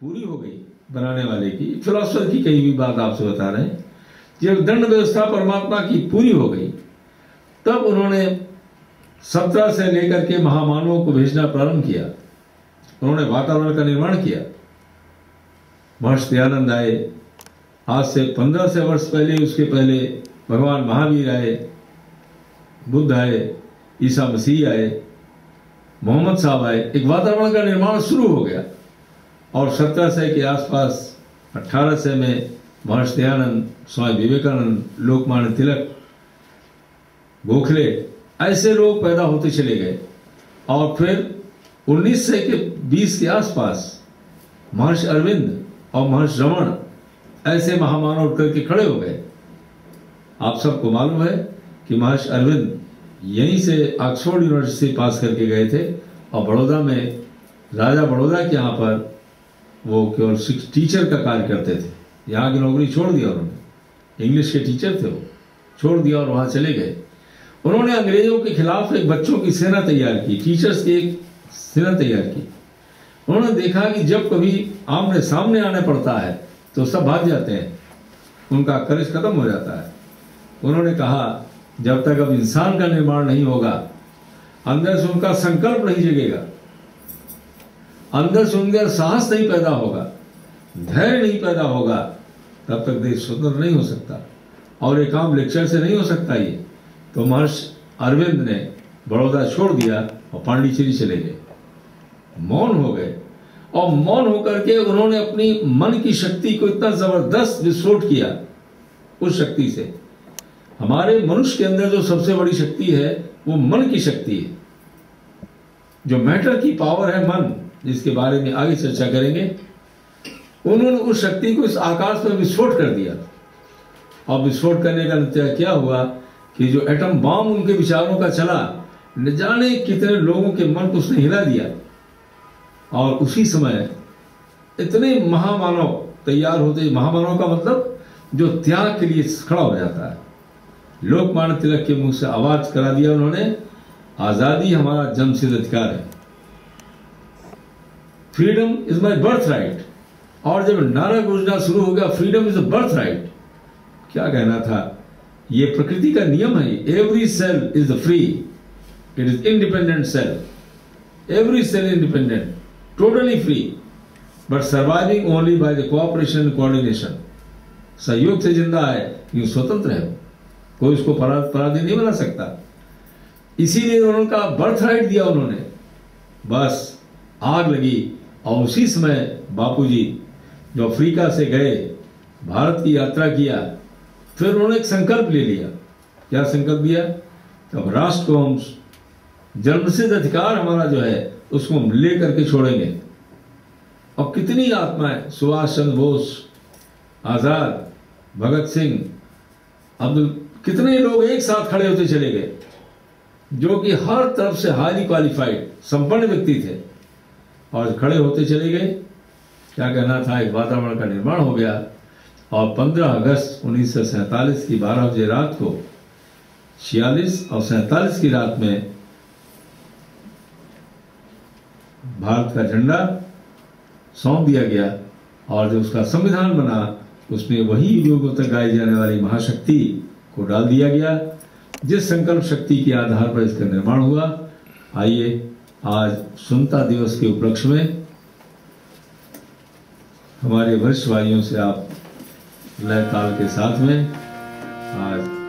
पूरी हो गई बनाने वाले की, फिलोसफर की कही भी बात आपसे बता रहे हैं। जब दंड व्यवस्था परमात्मा की पूरी हो गई तब उन्होंने 17 से लेकर के महामानवों को भेजना प्रारंभ किया। उन्होंने वातावरण का निर्माण किया। महर्षि दयानंद आए, आज से 1500 वर्ष पहले, उसके पहले भगवान महावीर आए, बुद्ध आए, ईसा मसीह आए, मोहम्मद साहब आए। एक वातावरण का निर्माण शुरू हो गया और 1700 के आसपास 1800 में महर्षि दयानंद, स्वामी विवेकानंद, लोकमान्य तिलक, गोखले, ऐसे लोग पैदा होते चले गए। और फिर 1900 के 20 के आसपास महर्षि अरविंद और महर्षि रमण ऐसे महामानव उठ करके खड़े हो गए। आप सबको मालूम है कि महर्षि अरविंद यहीं से ऑक्सफोर्ड यूनिवर्सिटी पास करके गए थे और बड़ौदा में, राजा बड़ौदा के यहाँ पर वो केवल टीचर का कार्य करते थे। यहाँ की नौकरी छोड़ दिया उन्होंने, इंग्लिश के टीचर थे, वो छोड़ दिया और वहाँ चले गए। उन्होंने अंग्रेजों के खिलाफ एक बच्चों की सेना तैयार की, टीचर्स की एक सेना तैयार की। उन्होंने देखा कि जब कभी आमने सामने आने पड़ता है तो सब भाग जाते हैं, उनका करेज खत्म हो जाता है। उन्होंने कहा जब तक अब इंसान का निर्माण नहीं होगा, अंदर से उनका संकल्प नहीं जगेगा, अंदर से उनके साहस नहीं पैदा होगा, धैर्य नहीं पैदा होगा, तब तक देश स्वतंत्र नहीं हो सकता। और एक आम लेक्चर से नहीं हो सकता ये। तो महर्षि अरविंद ने बड़ौदा छोड़ दिया और पांडिचेरी चले गए, मौन हो गए। और मौन होकर के उन्होंने अपनी मन की शक्ति को इतना जबरदस्त विस्फोट किया। उस शक्ति से, हमारे मनुष्य के अंदर जो सबसे बड़ी शक्ति है वो मन की शक्ति है, जो मैटर की पावर है, मन, जिसके बारे में आगे चर्चा करेंगे। उन्होंने उस शक्ति को इस आकाश में विस्फोट कर दिया। और विस्फोट करने का नतीजा क्या हुआ कि जो एटम बम उनके विचारों का चला, न जाने कितने लोगों के मन को उसने हिला दिया। और उसी समय इतने महामानव तैयार होते, महामानव का मतलब जो त्याग के लिए खड़ा हो जाता है। लोकमान्य तिलक के मुंह से आवाज करा दिया उन्होंने, आजादी हमारा जन्मसिद्ध अधिकार है, freedom is my birth right. और जब नारा गूंजना शुरू हो गया, freedom is a birth right, क्या कहना था, ये प्रकृति का नियम है। Every cell is free, it is independent cell, every cell independent, totally free, but surviving only by the cooperation and coordination. सहयोग से जिंदा है, ये स्वतंत्र है, कोई उसको पराधीन नहीं बना सकता। इसीलिए उनका बर्थ राइट दिया उन्होंने। बस आग लगी। और उसी समय बापूजी जो अफ्रीका से गए, भारत की यात्रा किया, फिर उन्होंने एक संकल्प ले लिया। क्या संकल्प लिया? अब राष्ट्र को हम जन्मसिद्ध अधिकार हमारा जो है उसको हम ले करके छोड़ेंगे। और कितनी आत्माएं, सुभाष चंद्र बोस, आजाद, भगत सिंह, अब्दुल, कितने लोग एक साथ खड़े होते चले गए, जो कि हर तरफ से हाईली क्वालिफाइड, संपन्न व्यक्ति थे, और खड़े होते चले गए। क्या कहना था, एक वातावरण का निर्माण हो गया। और 15 अगस्त 1947 की 12 बजे रात को, 46 और 47 की रात में भारत का झंडा सौंप दिया गया। और जो उसका संविधान बना, उसमें वही युगों तक गाई जाने वाली महाशक्ति को डाल दिया गया, जिस संकल्प शक्ति के आधार पर इसका निर्माण हुआ। आइए आज स्वतंत्रता दिवस के उपलक्ष्य में हमारे वरिष्ठ भाइयों से आप लय ताल के साथ में आज